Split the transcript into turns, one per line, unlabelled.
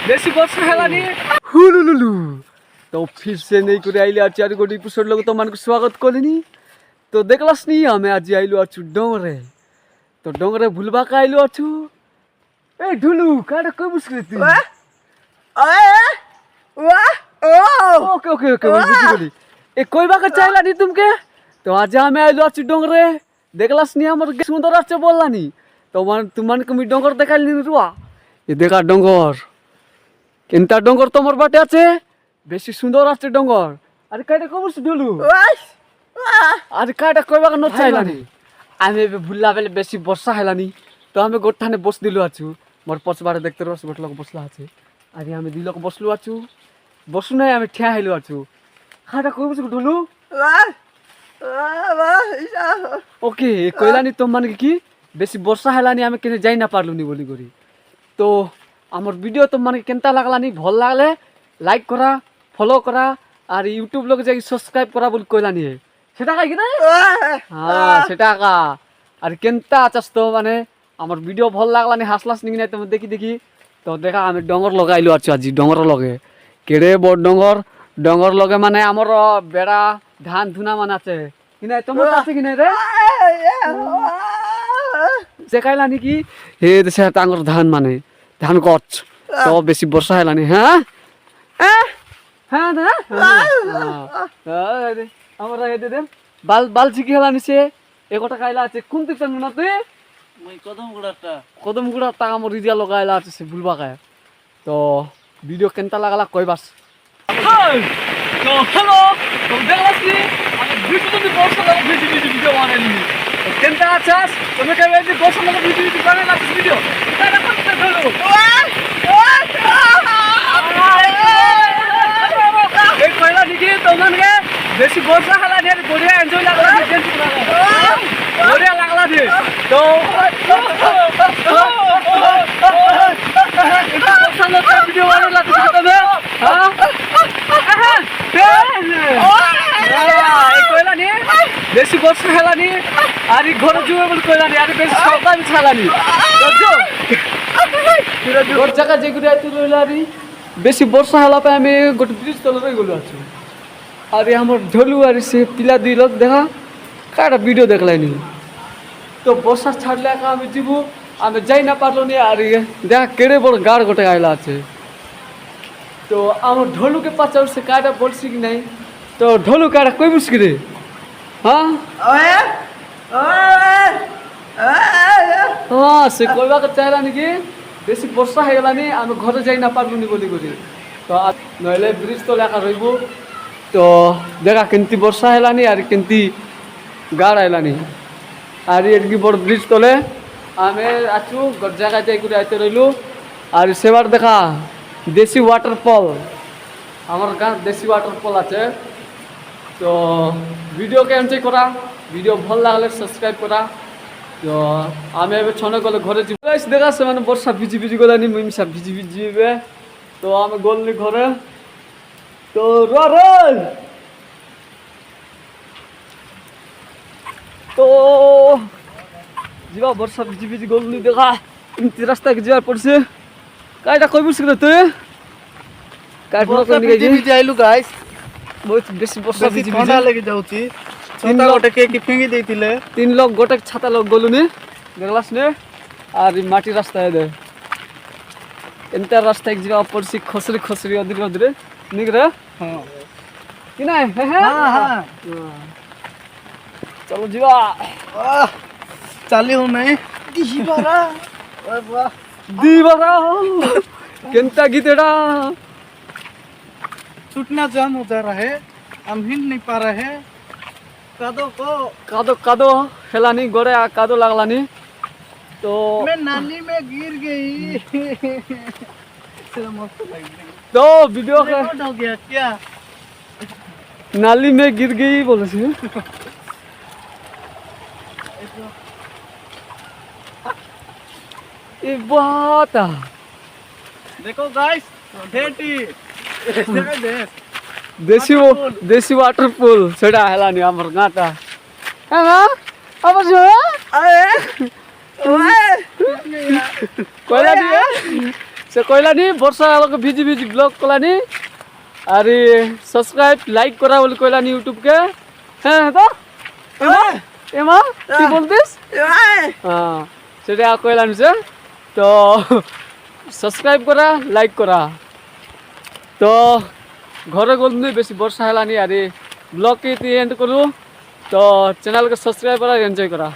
देसी वर्षा हेलानी हुलुलुलु तो फिर से नहीं करे आइले आज चार गोटी एपिसोड लोग तो मन को स्वागत करनी तो देखलस नहीं हमें आज आइलो अछु डोंगरे तो डोंगरे भूलबा का आइलो अछु ए ढुलु काडा कोई मुश्किल थी ओके ओके ओके बुझी ए कोई बाका चाहला नहीं तुमके तो आज हमें आइलो अछु डोंगरे देखलस नहीं हमर सुंदर आछे बोलला नहीं तो मन तुमन को मी डोंगर देखाइल नहीं रुआ ये देखा डोंगर केनता डोंगर तोमर बाटे आछे बेसी सुंदर आछे डोंगर अरे काटा कबस ढुलु अरे काटा कोई बाका न चाहला नहीं आमे भुल्ला बेले बेसी वर्षा हेलानी तो आमे गोठाने बस दिलु आछु मोर पछबारे देखते रस बोटलक बसला आछे अरे आमे दिलक बसलु आछु बसु नै आमे ठिया हेलु आछु काटा कबस ढुलु ओके कोइलानी तो मन की बेसी वर्षा हेलानी आमे केने जाई ना पारलुनी बोली करी तो आमर वीडियो तो मन केनता लागलानी भल लागले लाइक करा फॉलो करा और यूट्यूब लोग जाई सब्सक्राइब करा बोली कोइलानी है सेटा काई कि ना हां सेटा का और केनता आछस तो माने आमर वीडियो भल लागलानी हासलास निगि नै तो देखि देखि तो देखा आमे डोंगर लगाइलो आछु आज डोंगर लगे केड़े बड़ डोंगर डोंगर लगे माने आमर बेड़ा धान धुना मान आछे कि नै तमर आछे कि नै रे देखाइलानी कि हे देशे तांगर धान माने धान गछ तो बेसी वर्षा हेलानी हां हां ना अरे हमरा हे दे बाल बाल छिकी हेलानी से एकटा काइला আছে কোন দিক থেকে না তুই মই কদম গুড়াটা আমার রিজা লাগাইলা আছে সে ভুলবা কায় তো ভিডিও কেনতা লাগালা কইবাস তো হ্যালো তো দেখলাছি আমি ভিডিও বর্ষা লাগা ভিডিও বানাইলি কেনতা আছাস তুমি কই এই বর্ষা লাগা ভিডিও বানাইলা ভিডিও এটা করতে ধরো এই কইলা দিকে তোমানকে বেশি বর্ষা হেলা নে বড়িয়া এনজয় লাগলা টেনশন লাগলা বড়িয়া লাগলা দে তো এটা বর্ষা লাগা ভিডিও বানাইলা তুমি হ্যাঁ এই কইলা নে বেশি বর্ষা হেলানি আর ঘরে জুয়ে বল কইলানি আর বেশি সকাল ছালানি বুঝছো ঘর জায়গা যেগুলো আইতে রইলারি বেশি বর্ষা হেলা পাই আমি গোটে ব্রিজ তলে রই গলু আছি আরে আমার ঢলু আর সে পিলা দুই লোক দেখা কাটা ভিডিও দেখলাইনি তো বর্ষা ছাড়লে একা আমি যাবো আমি যাই না পারলো নি আর দেখা কেড়ে বড় গাড় গোটে আইলা আছে তো আমার ঢলুকে পাচার সে কাটা বলছি কি নাই তো ঢলু কাটা কই মুশকিল রে হ্যাঁ হ্যাঁ সে কইবা কে চাইলা নাকি বেশি বর্ষা হয়ে গেলানি আমি ঘরে যাই না পারবো নি বলি করি তো নইলে ব্রিজ তো লেখা রইব তো দেখা কেমতি বর্ষা হেলানি আর কেমতি গাড় আইলানি আর এদিকে বড় ব্রিজ তলে আমি আছু জায়গায় যাই করে আইতে রইলু আর সেবার দেখা দেশি ওয়াটারফল আমার গাঁ দেশি ওয়াটারফল আছে তো ভিডিওকে এনজয় করা ভিডিও ভাল লাগলে সাবস্ক্রাইব করা তো আমি এবার ছনে গেলে ঘরে যাবো দেখা মানে বর্ষা ভিজি ভিজি গলানি মিমসা ভিজি ভিজিবে তো আমি গলি ঘরে তো তো যা বর্ষা ভিজি ভিজি গলি দেখা এমতি রাস্তাকে যাওয়ার পড়ছে কাইটা কই বুঝছিস তুই কাইটা কই নিয়ে ভিজি আইলু গাইস বহুত বেশি বর্ষা ভিজি ভিজি লাগি যাউছি ছাতা গোটে কে কি ফিঙ্গি দেইতিলে তিন লোক গোটে ছাতা লোক গলুনি দেখলাস নে আর মাটি রাস্তায় দে এন্তা রাস্তায় যা পড়ছি খসরি খসরি অদিরে অদিরে নিগরে হ্যাঁ কি নাই হ্যাঁ হ্যাঁ চলো জিবা চালিও নাই দিবারা কেনতা গীতেটা छूटना जाम हो जा रहा है हम हिल नहीं पा रहे हैं कादो कादो हेलानी गोरे कादो लागलानी तो मैं नाली में गिर गई तो वीडियो का हो गया क्या नाली में गिर गई बोले से ये बात देखो गाइस ଦେଶୀ ୱାଟର ପୁଲ୍ ସେଇଟା ହେଲାନି ଆମର ଗାଁଟା କହିଲାନି ସେ କହିଲାନି ବର୍ଷା ହେବାକୁ ଭିଜି ଭିଜି ବ୍ଲଗ କଲାନି ଆରେ ସବସ୍କ୍ରାଇब ଲାଇକ୍ করা বলে কইলানি ইউটিউব কে হ্যাঁ তো এমা কি বলতিস হ্যাঁ সেটা কইলানি সে তো সবস্ক্রাইব করা লাইক করা তো ঘরে গলনি বেশি বর্ষা হেলানি আরে ব্লগ কে এন্ড করু তো চ্যানেল কে সবস্ক্রাইব করা এনজয় করা